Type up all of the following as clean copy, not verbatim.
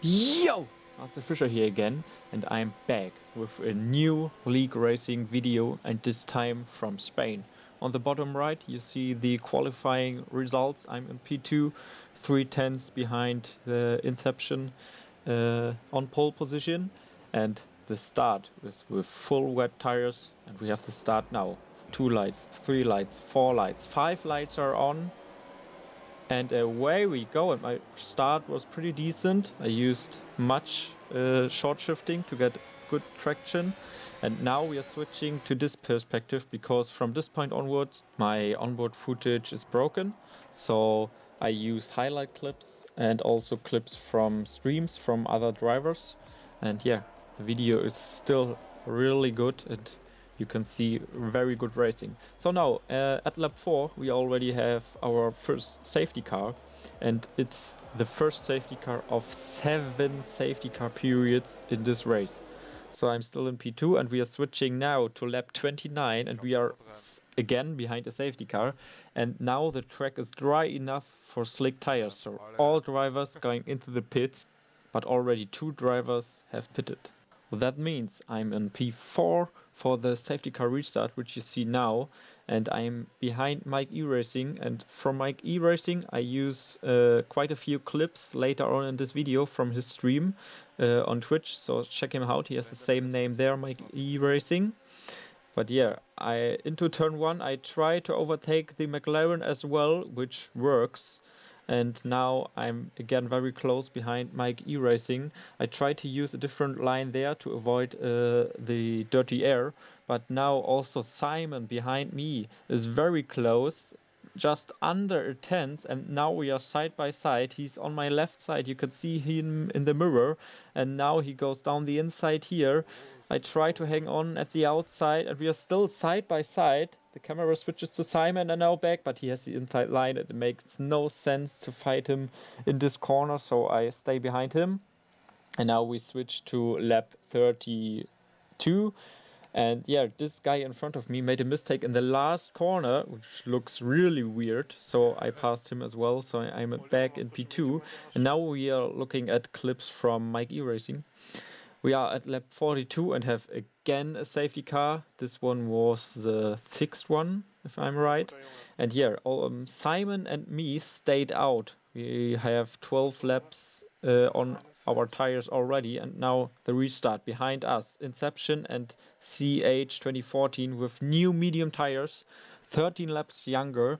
Yo! Master Fisher here again, and I'm back with a new league racing video, and this time from Spain. On the bottom right you see the qualifying results. I'm in P2, 3 tenths behind the Inception on pole position, and the start is with full wet tires, and we have the start now. 2 lights, 3 lights, 4 lights, 5 lights are on. And away we go, and my start was pretty decent. I used much short shifting to get good traction. And now we are switching to this perspective because from this point onwards my onboard footage is broken. So I use highlight clips and also clips from streams from other drivers. And yeah, the video is still really good and you can see very good racing. So now at lap 4 we already have our first safety car, and it's the first safety car of 7 safety car periods in this race. So I'm still in P2 and we are switching now to lap 29 and we are again behind a safety car, and now the track is dry enough for slick tires, so all drivers going into the pits, but already 2 drivers have pitted. That means I'm in P4 for the safety car restart, which you see now, and I'm behind Mike E Racing. And from Mike E Racing I use quite a few clips later on in this video from his stream on Twitch, so check him out. He has the same name there, Mike E Racing. But yeah, into turn 1 I try to overtake the McLaren as well, which works. And now I'm again very close behind Mike E Racing. I try to use a different line there to avoid the dirty air, but now also Simon behind me is very close, just under a tenth, and now we are side by side. He's on my left side, you can see him in the mirror, and now he goes down the inside here. I try to hang on at the outside and we are still side by side. The camera switches to Simon and now back, but he has the inside line. It makes no sense to fight him in this corner, so I stay behind him. And now we switch to lap 32. And yeah, this guy in front of me made a mistake in the last corner, which looks really weird. So I passed him as well. So I'm back in P2. And now we are looking at clips from Mike E Racing. We are at lap 42 and have again a safety car. This one was the 6th one, if I'm right. And yeah, Simon and me stayed out. We have 12 laps on our tires already, and now the restart behind us. Inception and CH 2014 with new medium tires, 13 laps younger.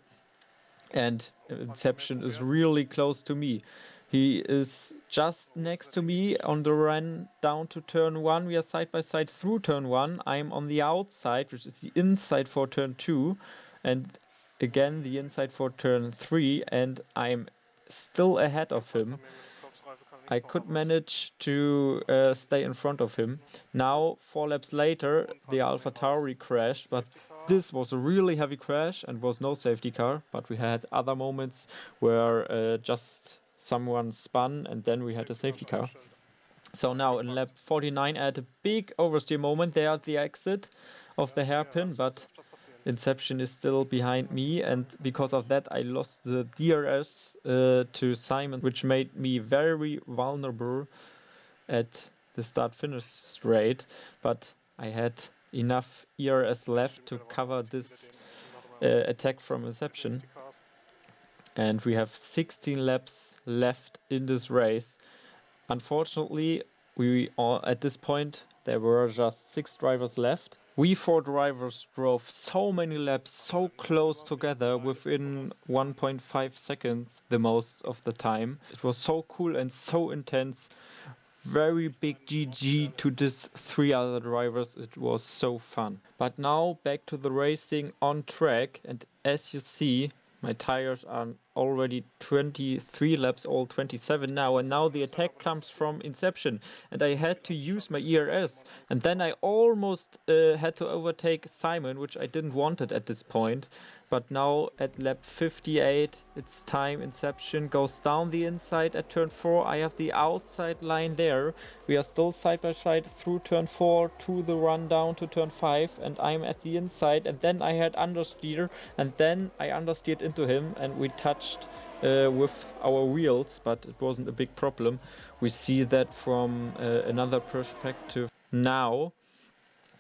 And Inception is really close to me. He is just next to me on the run down to turn 1. We are side by side through turn 1. I'm on the outside, which is the inside for turn 2. And again the inside for turn 3. And I'm still ahead of him. I could manage to stay in front of him. Now, 4 laps later, the Alpha Tauri crashed, but this was a really heavy crash and was no safety car. But we had other moments where just someone spun and then we had a safety car. So now in lap 49 I had a big oversteer moment there at the exit of the hairpin, but Inception is still behind me, and because of that I lost the DRS to Simon, which made me very vulnerable at the start-finish straight, but I had enough ERS left to cover this attack from Inception. And we have 16 laps left in this race. Unfortunately, at this point there were just 6 drivers left. We 4 drivers drove so many laps so close together within 1.5 seconds the most of the time. It was so cool and so intense. Very big GG to these 3 other drivers. It was so fun. But now back to the racing on track, and as you see, my tires are already 23 laps old, 27 now, and now the attack comes from Inception, and I had to use my ERS, and then I almost had to overtake Simon, which I didn't want it at this point, But now at lap 58, it's time. Inception goes down the inside at turn 4. I have the outside line there. We are still side by side through turn 4 to the run down to turn 5, and I'm at the inside. And then I had understeer, and then I understeered into him, and we touched with our wheels, but it wasn't a big problem. We see that from another perspective now.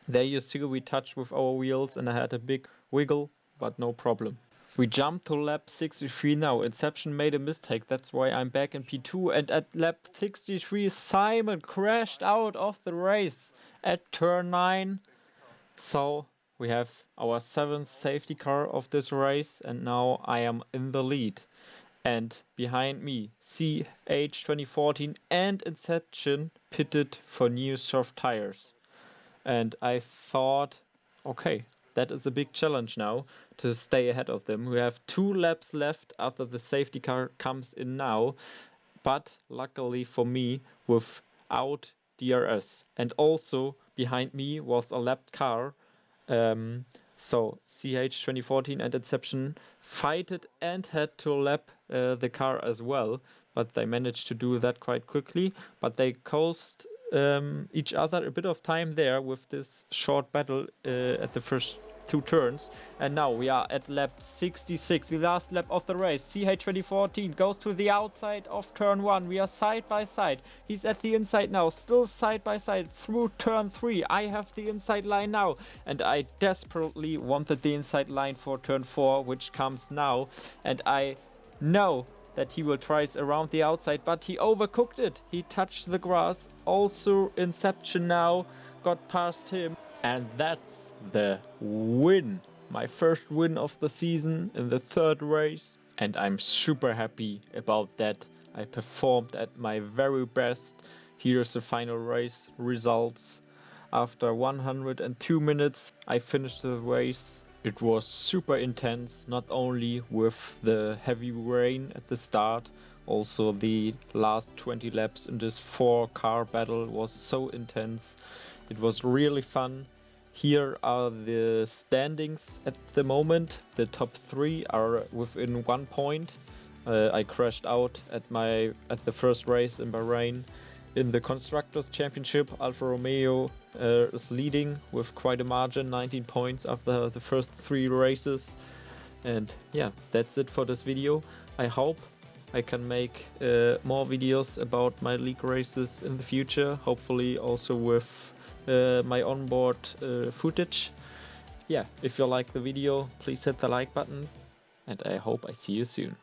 There you see we touched with our wheels, and I had a big wiggle, but no problem. We jump to lap 63 now. Inception made a mistake, that's why I'm back in P2. And at lap 63, Simon crashed out of the race at turn 9. So we have our 7th safety car of this race, and now I am in the lead. And behind me, CH2014 and Inception pitted for new soft tires. And I thought, okay, that is a big challenge now to stay ahead of them. We have 2 laps left after the safety car comes in now, but luckily for me, without DRS. And also behind me was a lapped car. So CH2014 and Inception fighted and had to lap the car as well, but they managed to do that quite quickly. But they caused each other a bit of time there with this short battle at the first 2 turns. And now we are at lap 66, the last lap of the race. CH2014 goes to the outside of turn 1. We are side by side. He's at the inside now, still side by side through turn 3. I have the inside line now, and I desperately wanted the inside line for turn 4, which comes now. And I know that he will try around the outside, but he overcooked it. He touched the grass. Also Inception now got past him, and that's the win. My first win of the season in the 3rd race, and I'm super happy about that. I performed at my very best. Here's the final race results. After 102 minutes, I finished the race. It was super intense, not only with the heavy rain at the start, also the last 20 laps in this 4-car battle was so intense. It was really fun. Here are the standings at the moment. The top 3 are within 1 point. I crashed out at the first race in Bahrain. In the Constructors' Championship, Alfa Romeo is leading with quite a margin, 19 points after the first 3 races. And yeah, that's it for this video. I hope I can make more videos about my league races in the future, hopefully also with my onboard footage. Yeah, if you like the video, please hit the like button, and I hope I see you soon.